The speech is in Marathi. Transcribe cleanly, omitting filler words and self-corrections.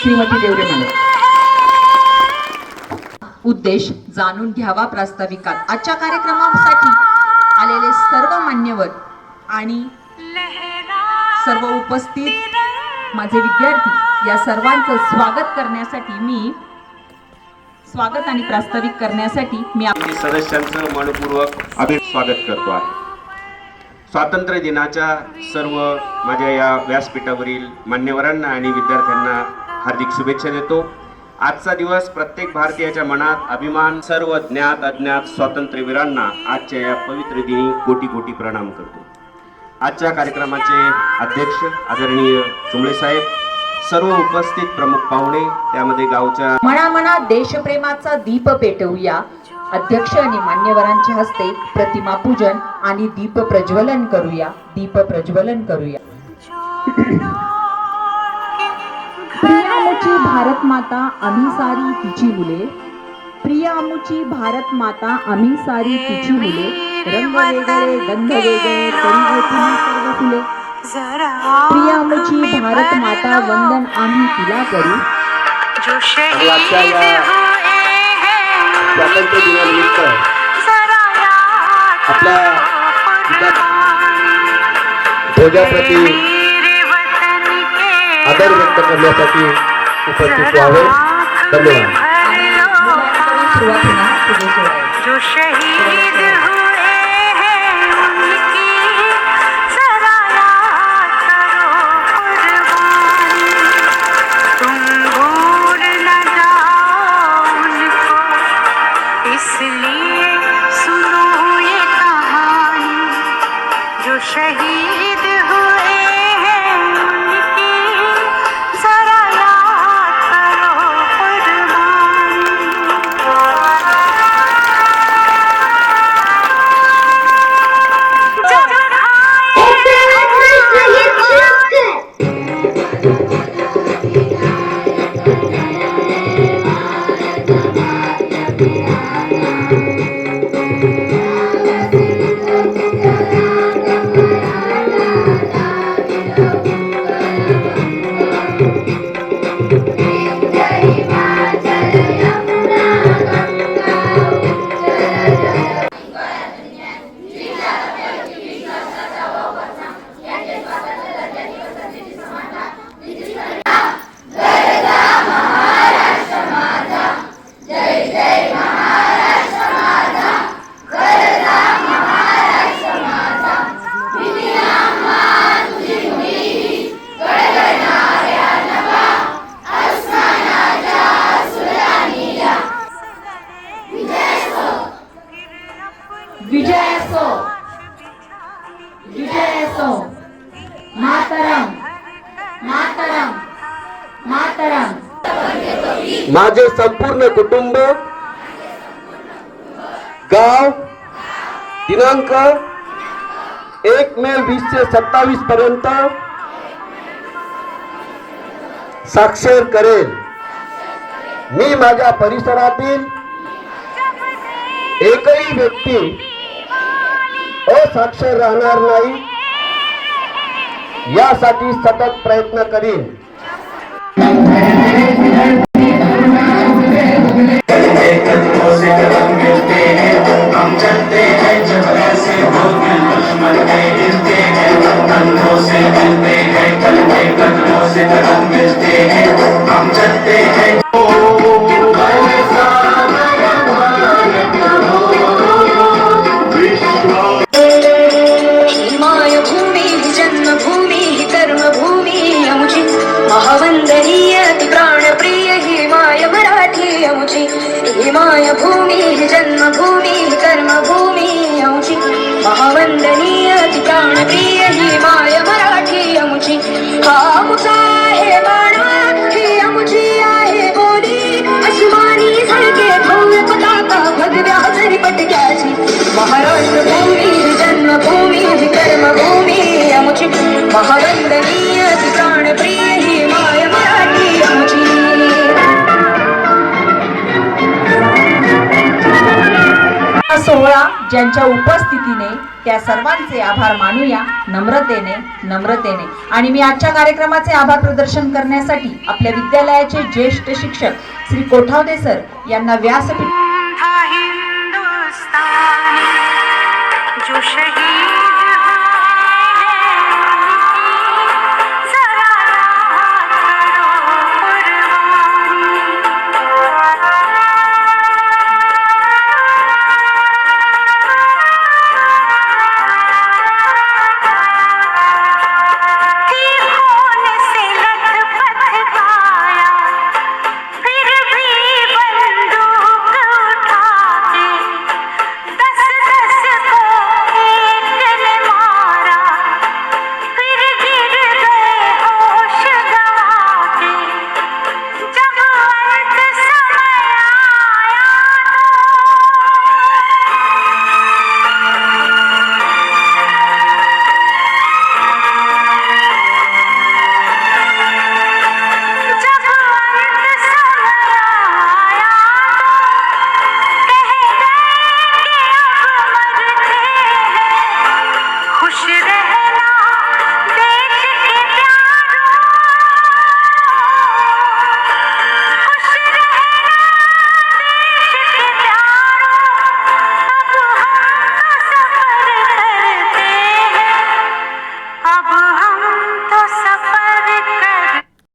श्रीमती देवरे म्हणे. उद्देश जाणून घ्यावा प्रास्ताविकात. आजच्या कार्यक्रमासाठी आलेले सर्व मान्यवर आणि सर्व उपस्थित माझे विद्यार्थी या सर्वांचं स्वागत आणि प्रास्ताविक करण्यासाठी मी सदस्यांचं मनपूर्वक स्वागत करतो आहे. स्वातंत्र्य दिनाच्या सर्व माझ्या या व्यासपीठावरील मान्यवरांना आणि विद्यार्थ्यांना हार्दिक शुभेच्छा देतो. आजचा दिवस प्रत्येक भारतीयाच्या मनात अभिमान. सर्व ज्ञात अज्ञात स्वातंत्र्यवीरांना आजच्या या पवित्र दिनी कोटी कोटी प्रणाम करतो. आजच्या कार्यक्रमाचे अध्यक्ष आदरणीय चुंबळे साहेब, सर्व उपस्थित प्रमुख पाहुणे, त्यामध्ये गावच्या मनामनात देशप्रेमाचा दीप पेटवूया. अध्यक्ष आणि मान्यवरांच्या हस्ते प्रतिमा पूजन आणि दीप प्रज्वलन करूया. प्रिय आमुची भारत माता आम्ही सारी तिची मुले. प्रिय आमुची भारत माता आम्ही सारी तिची मुले. रंग वेगळे गंध वेगळे तरी होती सर्व फुले. प्रिय आमुची भारत माता वंदन आम्ही तिला करू. स्वातंत्र्य दिनानिमित्त आपल्या ध्वजाप्रती आदर व्यक्त करण्यासाठी उपस्थित व्हावे. धन्यवाद. जो शहीद हुए हैं उनकी जरा याद करो कुर्बानी. तुम भूल न जाओ उनको, इसलिए सुनो ये कहानी. जो शहीद हुए हैं उनकी जरा याद करो कुर्बानी. विजय असो. मातरम मातरम मातरम. माझे संपूर्ण कुटुंब, गाव, दिनांक 1 मे 2027 पर्यंत साक्षर करेल. मी माझ्या परिसरातील एकही व्यक्ती असाक्षर राहणार नाही यासाठी सतत प्रयत्न करीन. हम चलते हैं जब ऐसे हो दिल दुश्मन के हिलते हैं. कंधों से मिलते हैं चलते कदमों से कदम मिलते हैं. हम चलते हैं महावंदनीय ती प्राणप्रिय ही माय मराठी आमची. ही माय भूमी ही जन्मभूमी ही कर्मभूमी आमची. महावंदनीय ती प्राणप्रिय ही माय मराठी आमची. हा आमचा आहे मानवा ही आमची आहे बोली. अस्मानी झळके भव्य पताका भगव्या जरी पटक्याची. महाराष्ट्र भूमी ही जन्मभूमी ही कर्मभूमी आमची. महावंदनीय ती प्राणप्रिय ही माय मराठी आमची. हा सोहळा ज्यांच्या उपस्थितीने त्या सर्वांचे आभार मानूया नम्रतेने आणि मी आजच्या कार्यक्रमाचे आभार प्रदर्शन करण्यासाठी आपल्या विद्यालयाचे ज्येष्ठ शिक्षक श्री कोठावदे सर यांना व्यासपीठ